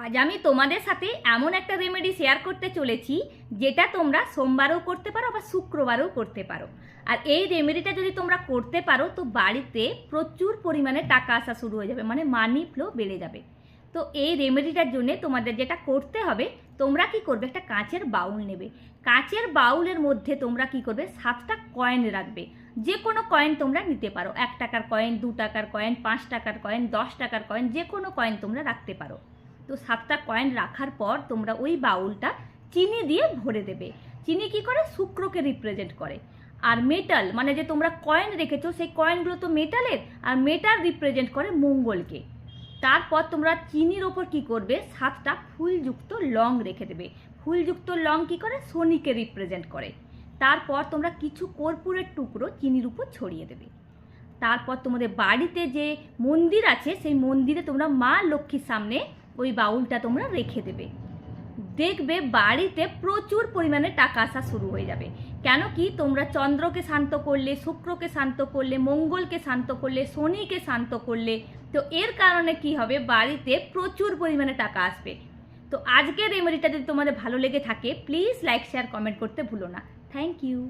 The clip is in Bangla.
আজ আমি তোমাদের সাথে এমন একটা রেমেডি শেয়ার করতে চলেছি যেটা তোমরা সোমবারও করতে পারো বা শুক্রবারও করতে পারো। আর এই রেমেডিটা যদি তোমরা করতে পারো তো বাড়িতে প্রচুর পরিমাণে টাকা আসা শুরু হয়ে যাবে, মানে মানি ফ্লো বেড়ে যাবে। তো এই রেমেডিটার জন্য তোমাদের যেটা করতে হবে, তোমরা কি করবে, একটা কাঁচের বাউল নেবে। কাঁচের বাউলের মধ্যে তোমরা কি করবে, 7টা কয়েন রাখবে। যে কোনো কয়েন তোমরা নিতে পারো, 1 টাকার কয়েন, 2 টাকার কয়েন, 5 টাকার কয়েন, 10 টাকার কয়েন, যে কোনো কয়েন তোমরা রাখতে পারো। তো 7টা কয়েন রাখার পর তোমরা ওই বাউলটা চিনি দিয়ে ভরে দেবে। চিনি কি করে, শুক্রকে রিপ্রেজেন্ট করে। আর মেটাল, মানে যে তোমরা কয়েন রেখেছো সেই কয়েনগুলো তো মেটালের, আর মেটাল রিপ্রেজেন্ট করে মঙ্গলকে। তারপর তোমরা চিনির ওপর কি করবে, 7টা ফুলযুক্ত লং রেখে দেবে। ফুলযুক্ত লং কি করে, শনিকে রিপ্রেজেন্ট করে। তারপর তোমরা কিছু কর্পূরের টুকরো চিনির উপর ছড়িয়ে দেবে। তারপর তোমাদের বাড়িতে যে মন্দির আছে সেই মন্দিরে তোমরা মা লক্ষ্মীর সামনে ওই বাউলটা তোমরা রেখে দেবে। দেখবে বাড়িতে প্রচুর পরিমাণে টাকা আসা শুরু হয়ে যাবে। কেন কি, তোমরা চন্দ্রকে শান্ত করলে, শুক্রকে শান্ত করলে, মঙ্গলকে শান্ত করলে, শনিকে শান্ত করলে। তো এর কারণে কি হবে, বাড়িতে প্রচুর পরিমাণে টাকা আসবে। তো আজকের রেমেডিটা যদি তোমাদের ভালো লেগে থাকে, প্লিজ লাইক, শেয়ার, কমেন্ট করতে ভুলো না। Thank you.